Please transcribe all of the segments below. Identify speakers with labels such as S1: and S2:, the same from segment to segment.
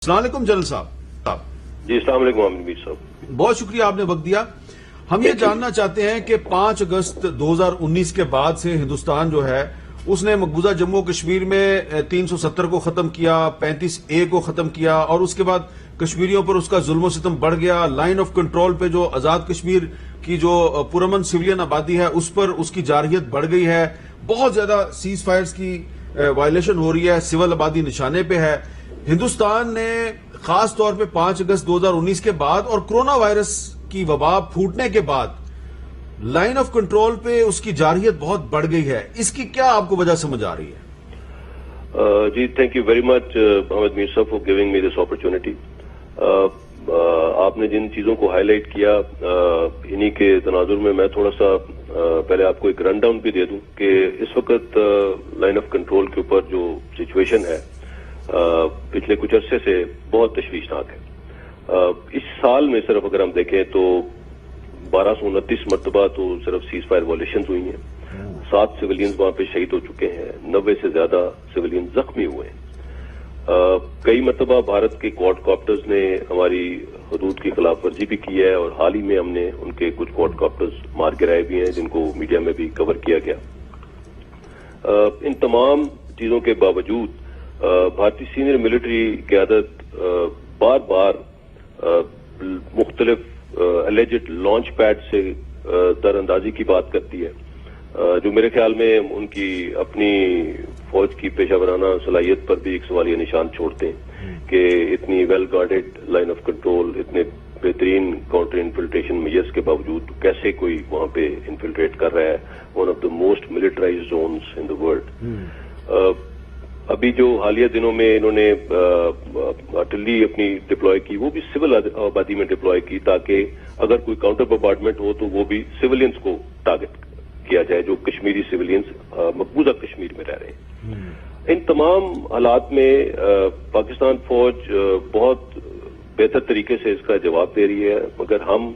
S1: السلام علیکم جنرل صاحب.
S2: جی السلام علیکم عامر میر صاحب.
S1: بہت شکریہ آپ نے وقت دیا. ہم یہ جاننا چاہتے ہیں کہ 5 اگست 2019 کے بعد سے ہندوستان جو ہے اس نے مقبوضہ جموں کشمیر میں 370 کو ختم کیا, 35A کو ختم کیا, اور اس کے بعد کشمیریوں پر اس کا ظلم و ستم بڑھ گیا. لائن آف کنٹرول پہ جو آزاد کشمیر کی جو پرامن سویلین آبادی ہے اس پر اس کی جارحیت بڑھ گئی ہے. بہت زیادہ سیز فائرز کی وائلیشن ہو رہی ہے, سول آبادی نشانے پہ ہے. ہندوستان نے خاص طور پہ 5 اگست 2019 کے بعد اور کرونا وائرس کی وبا پھوٹنے کے بعد لائن آف کنٹرول پہ اس کی جارحیت بہت بڑھ گئی ہے. اس کی کیا آپ کو وجہ سمجھ آ رہی ہے؟
S2: جی تھینک یو ویری مچ محمد میر صاحب for giving me this opportunity. آپ نے جن چیزوں کو ہائی لائٹ کیا انہی کے تناظر میں تھوڑا سا پہلے آپ کو ایک رن ڈاؤن بھی دے دوں کہ اس وقت لائن آف کنٹرول کے اوپر جو سچویشن ہے پچھلے کچھ عرصے سے بہت تشویشناک ہے. اس سال میں صرف اگر ہم دیکھیں تو 1229 مرتبہ تو صرف سیز فائر وائلیشنز ہوئی ہیں. 7 سویلینز وہاں پہ شہید ہو چکے ہیں, 90 سے زیادہ سویلینز زخمی ہوئے ہیں. کئی مرتبہ بھارت کے کوڈ کاپٹرز نے ہماری حدود کی خلاف ورزی بھی کی ہے, اور حال ہی میں ہم نے ان کے کچھ کوڈ کاپٹرز مار گرائے بھی ہیں جن کو میڈیا میں بھی کور کیا گیا. ان تمام چیزوں کے باوجود بھارتی سینئر ملٹری قیادت بار بار مختلف الیجڈ لانچ پیڈ سے در اندازی کی بات کرتی ہے, جو میرے خیال میں ان کی اپنی فوج کی پیشہ ورانہ صلاحیت پر بھی ایک سوالیہ نشان چھوڑتے ہیں کہ اتنی well guarded Line of Control, اتنے بہترین کاؤنٹر انفلٹریشن میجرز کے باوجود کیسے کوئی وہاں پہ انفلٹریٹ کر رہا ہے one of the most militarized zones in the world. ابھی جو حالیہ دنوں میں انہوں نے آرٹلری اپنی ڈپلوائے کی وہ بھی سول آبادی میں ڈپلوائے کی تاکہ اگر کوئی کاؤنٹر بمبارڈمنٹ ہو تو وہ بھی سویلینز کو ٹارگٹ کیا جائے جو کشمیری سویلینز مقبوضہ کشمیر میں رہ رہے ہیں. ان تمام حالات میں پاکستان فوج بہت بہتر طریقے سے اس کا جواب دے رہی ہے, مگر ہم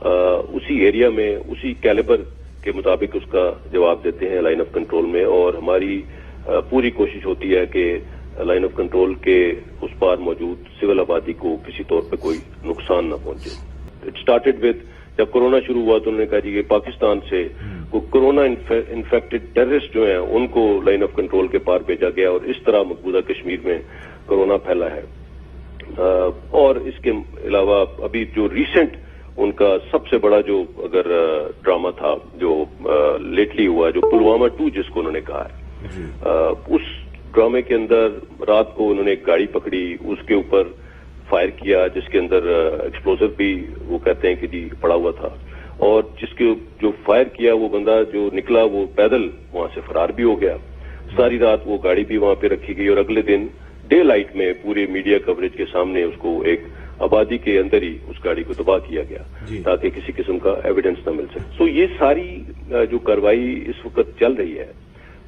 S2: اسی ایریا میں اسی کیلیبر کے مطابق اس کا جواب دیتے ہیں لائن آف کنٹرول میں, اور ہماری پوری کوشش ہوتی ہے کہ لائن آف کنٹرول کے اس پار موجود سول آبادی کو کسی طور پہ کوئی نقصان نہ پہنچے. اٹ سٹارٹڈ ود جب کورونا شروع ہوا تو انہوں نے کہا جی کہ پاکستان سے کورونا انفیکٹڈ ٹیررسٹ جو ہیں ان کو لائن آف کنٹرول کے پار بھیجا گیا, اور اس طرح مقبوضہ کشمیر میں کورونا پھیلا ہے. اور اس کے علاوہ ابھی جو ریسنٹ ان کا سب سے بڑا جو اگر ڈرامہ تھا جو لیٹلی ہوا, جو پلوامہ 2 جس کو انہوں نے کہا ہے, اس ڈرامے کے اندر رات کو انہوں نے ایک گاڑی پکڑی, اس کے اوپر فائر کیا جس کے اندر ایکسپلوزر بھی وہ کہتے ہیں کہ جی پڑا ہوا تھا, اور جس کے جو فائر کیا وہ بندہ جو نکلا وہ پیدل وہاں سے فرار بھی ہو گیا. ساری رات وہ گاڑی بھی وہاں پہ رکھی گئی, اور اگلے دن ڈے لائٹ میں پورے میڈیا کوریج کے سامنے اس کو ایک آبادی کے اندر ہی اس گاڑی کو تباہ کیا گیا تاکہ کسی قسم کا ایویڈنس نہ مل سکے. سو یہ ساری جو کارروائی اس وقت چل رہی ہے,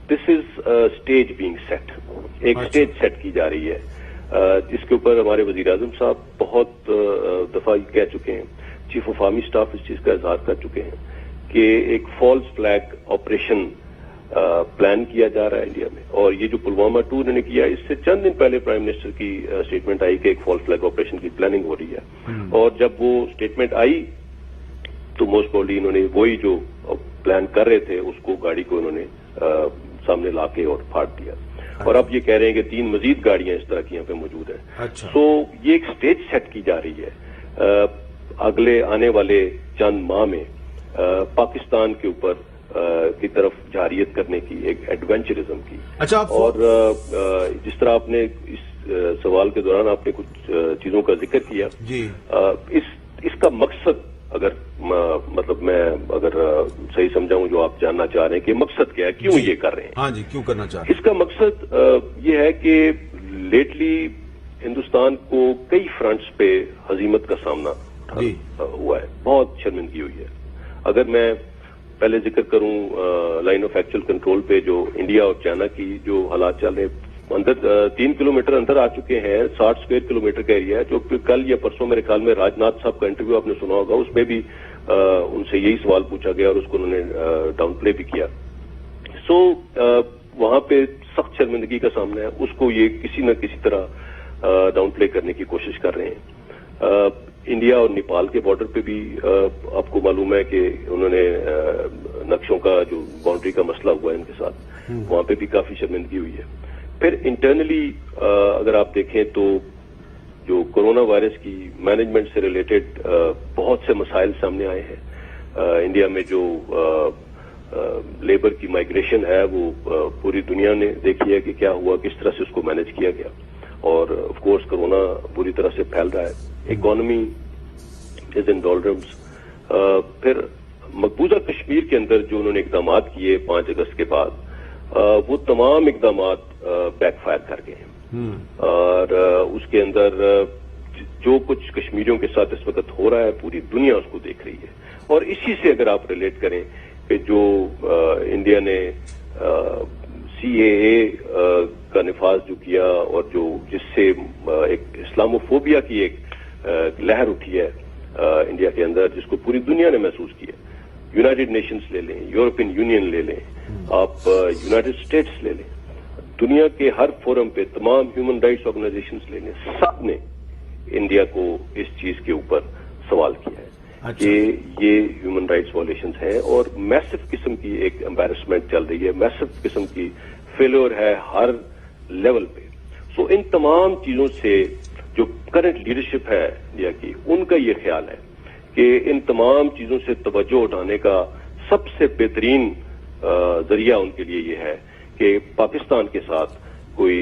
S2: دس از اسٹیج بینگ سیٹ, ایک اسٹیج سیٹ کی جا رہی ہے جس کے اوپر ہمارے وزیر اعظم صاحب بہت دفعہ کہہ چکے ہیں, چیف آف آرمی اسٹاف اس چیز کا اظہار کر چکے ہیں کہ ایک فالس فلیگ آپریشن پلان کیا جا رہا ہے انڈیا میں. اور یہ جو پلوامہ 2 انہوں نے کیا, اس سے چند دن پہلے پرائم منسٹر کی اسٹیٹمنٹ آئی کہ ایک فالس فلیگ آپریشن کی پلاننگ ہو رہی ہے, اور جب وہ اسٹیٹمنٹ آئی تو موسٹ پروبلی انہوں نے وہی جو پلان کر رہے تھے اس کو گاڑی کو انہوں نے سامنے لا کے اور پھاڑ دیا, اور اب یہ کہہ رہے ہیں کہ 3 مزید گاڑیاں اس طرح کی یہاں پہ موجود ہیں. سو یہ ایک سٹیج سیٹ کی جا رہی ہے اگلے آنے والے چند ماہ میں پاکستان کے اوپر کی طرف جارحیت کرنے کی, ایک ایڈونچرزم کی. اور جس طرح آپ نے اس سوال کے دوران آپ نے کچھ چیزوں کا ذکر کیا, اس کا مقصد اگر مطلب میں اگر صحیح سمجھاؤں جو آپ جاننا چاہ رہے ہیں کہ مقصد کیا ہے, کیوں یہ کر رہے ہیں.
S1: ہاں جی, کیوں کرنا چاہ رہے ہیں؟
S2: اس کا مقصد یہ ہے کہ لیٹلی ہندوستان کو کئی فرنٹس پہ ہزیمت کا سامنا ہوا ہے, بہت شرمندگی ہوئی ہے. اگر میں پہلے ذکر کروں لائن آف ایکچوئل کنٹرول پہ جو انڈیا اور چائنا کی جو حالات چل رہے ہیں, اندر 3 کلومیٹر اندر آ چکے ہیں, 60 اسکوائر کلومیٹر کا ایریا ہے, جو کل یا پرسوں میرے خیال میں راجناتھ صاحب کا انٹرویو آپ نے سنا ہوگا, اس میں بھی ان سے یہی سوال پوچھا گیا اور اس کو انہوں نے ڈاؤن پلے بھی کیا. سو وہاں پہ سخت شرمندگی کا سامنا ہے, اس کو یہ کسی نہ کسی طرح ڈاؤن پلے کرنے کی کوشش کر رہے ہیں. انڈیا اور نیپال کے بارڈر پہ بھی آپ کو معلوم ہے کہ انہوں نے نقشوں کا جو باؤنڈری کا مسئلہ ہوا ہے ان کے ساتھ، وہاں پہ بھی کافی شرمندگی ہوئی ہے. پھر انٹرنلی اگر آپ دیکھیں تو جو کورونا وائرس کی مینجمنٹ سے ریلیٹڈ بہت سے مسائل سامنے آئے ہیں. انڈیا میں جو لیبر کی مائگریشن ہے وہ پوری دنیا نے دیکھی ہے کہ کیا ہوا، کس طرح سے اس کو مینج کیا گیا، اور آف کورس کورونا بری طرح سے پھیل رہا ہے. اکانومی از ان ڈولرمز. پھر مقبوضہ کشمیر کے اندر جو انہوں نے اقدامات کیے 5 اگست کے بعد، وہ تمام اقدامات بیک فائر کر گئے ہیں. اور اس کے اندر جو کچھ کشمیریوں کے ساتھ اس وقت ہو رہا ہے پوری دنیا اس کو دیکھ رہی ہے. اور اسی سے اگر آپ ریلیٹ کریں کہ جو انڈیا نے CAA کا نفاذ جو کیا، اور جو جس سے ایک اسلاموفوبیا کی ایک لہر اٹھی ہے انڈیا کے اندر، جس کو پوری دنیا نے محسوس کیا. یونائٹڈ نیشنز لے لیں، یورپین یونین لے لیں، آپ یونائٹڈ اسٹیٹس لے لیں، دنیا کے ہر فورم پہ تمام ہیومن رائٹس آرگنائزیشنز لے لیں، سب نے انڈیا کو اس چیز کے اوپر سوال کیا ہے کہ یہ ہیومن رائٹس وائلیشنز ہیں، اور میسو قسم کی ایک امبیرسمنٹ چل رہی ہے، میسو قسم کی فیلور ہے ہر لیول پہ. سو ان تمام چیزوں سے جو کرنٹ لیڈرشپ ہے انڈیا کی، ان کا یہ خیال ہے کہ ان تمام چیزوں سے توجہ اٹھانے کا سب سے بہترین ذریعہ ان کے لیے یہ ہے کہ پاکستان کے ساتھ کوئی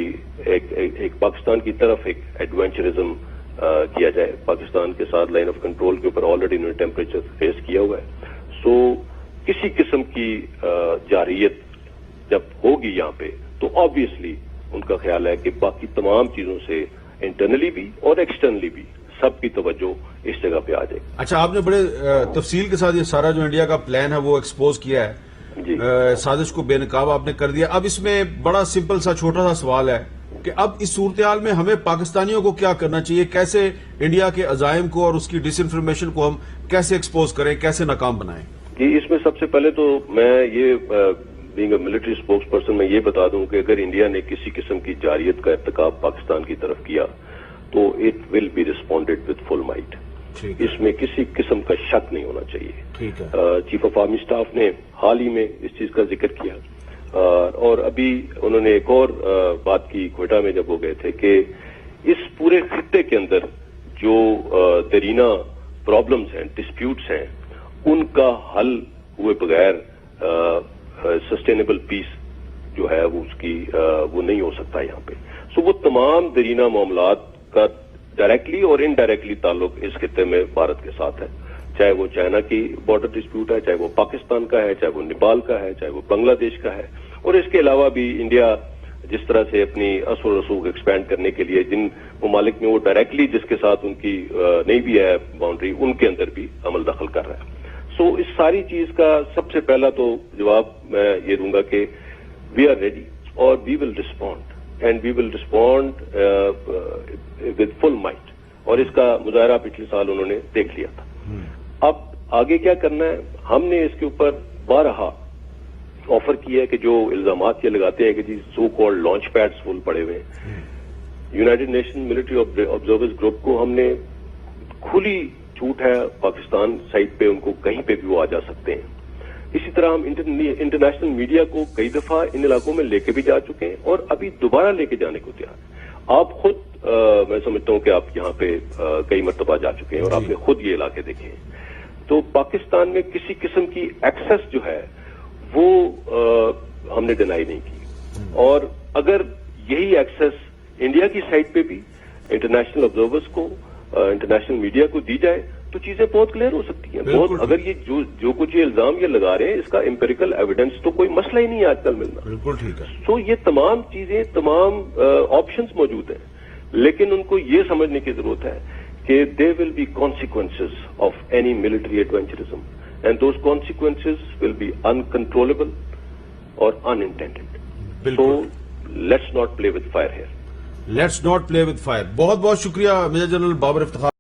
S2: ایک پاکستان کی طرف ایک ایڈونچرزم کیا جائے. پاکستان کے ساتھ لائن آف کنٹرول کے اوپر آلریڈی انہوں نے ٹیمپریچر فیس کیا ہوا ہے. سو کسی قسم کی جارحیت جب ہوگی یہاں پہ تو آبویسلی ان کا خیال ہے کہ باقی تمام چیزوں سے انٹرنلی بھی اور ایکسٹرنلی بھی سب کی توجہ اس جگہ پہ آ جائے.
S1: اچھا، آپ نے بڑے تفصیل کے ساتھ یہ سارا جو انڈیا کا پلان ہے وہ ایکسپوز کیا ہے.
S2: جی،
S1: سازش کو بے نقاب آپ نے کر دیا. اب اس میں بڑا سمپل سا چھوٹا سا سوال ہے کہ اب اس صورتحال میں ہمیں پاکستانیوں کو کیا کرنا چاہیے؟ کیسے انڈیا کے عزائم کو اور اس کی ڈس انفارمیشن کو ہم کیسے ایکسپوز کریں، کیسے ناکام بنائیں؟
S2: جی، اس میں سب سے پہلے تو میں یہ being a military spokes person میں یہ بتا دوں کہ اگر انڈیا نے کسی قسم کی جارحیت کا ارتکاب پاکستان کی طرف کیا تو it will be responded with full might. اس میں کسی قسم کا شک نہیں ہونا چاہیے. چیف آف آرمی اسٹاف نے حال ہی میں اس چیز کا ذکر کیا، اور ابھی انہوں نے ایک اور بات کی کوئٹہ میں جب وہ گئے تھے کہ اس پورے خطے کے اندر جو دیرینہ پرابلمز ہیں، ڈسپیوٹس ہیں، ان کا حل ہوئے بغیر سسٹینیبل پیس جو ہے وہ اس کی وہ نہیں ہو سکتا یہاں پہ. سو وہ تمام دیرینہ معاملات کا ڈائریکٹلی اور انڈائریکٹلی تعلق اس خطے میں بھارت کے ساتھ ہے، چاہے وہ چائنا کی بارڈر ڈسپیوٹ ہے، چاہے وہ پاکستان کا ہے، چاہے وہ نیپال کا ہے، چاہے وہ بنگلہ دیش کا ہے. اور اس کے علاوہ بھی انڈیا جس طرح سے اپنی اثر و رسوخ ایکسپینڈ کرنے کے لیے جن ممالک میں وہ ڈائریکٹلی جس کے ساتھ ان کی نہیں بھی ہے باؤنڈری، ان کے اندر بھی عمل دخل کر رہا ہے. سو اس ساری چیز کا سب سے پہلا تو جواب میں یہ دوں گا کہ وی آر ریڈی اور we will respond and we will respond with full might. اور اس کا مظاہرہ پچھلے سال انہوں نے دیکھ لیا تھا. اب آگے کیا کرنا ہے؟ ہم نے اس کے اوپر بارہا آفر کیا ہے کہ جو الزامات یہ لگاتے ہیں کہ جی سو کالڈ لانچ پیڈز فل پڑے ہوئے ہیں، United nation military observers group کو ہم نے کھلی چھوٹ ہے پاکستان سائٹ پہ ان کو کہیں پہ بھی وہ آ جا سکتے ہیں. اسی طرح ہم انٹرنیشنل میڈیا کو کئی دفعہ ان علاقوں میں لے کے بھی جا چکے ہیں اور ابھی دوبارہ لے کے جانے کو تیار ہیں. آپ خود میں سمجھتا ہوں کہ آپ یہاں پہ کئی مرتبہ جا چکے ہیں اور آپ نے خود یہ علاقے دیکھے ہیں. تو پاکستان میں کسی قسم کی ایکسس جو ہے وہ ہم نے ڈینائی نہیں کی، اور اگر یہی ایکسس انڈیا کی سائٹ پہ بھی انٹرنیشنل آبزرورز کو، انٹرنیشنل میڈیا کو دی جائے تو چیزیں بہت کلیئر ہو سکتی ہیں. بہت اگر یہ جو کچھ یہ الزام یہ لگا رہے ہیں اس کا امپیریکل ایویڈنس تو کوئی مسئلہ ہی نہیں ہے آج کل ملنا.
S1: بالکل ٹھیک ہے.
S2: سو یہ تمام چیزیں، تمام آپشنز موجود ہیں، لیکن ان کو یہ سمجھنے کی ضرورت ہے کہ there will be consequences of any military adventurism and those consequences will be uncontrollable اور unintended. So let's not play with fire here.
S1: Let's not play with fire. بہت بہت شکریہ میجر جنرل بابر افتخار.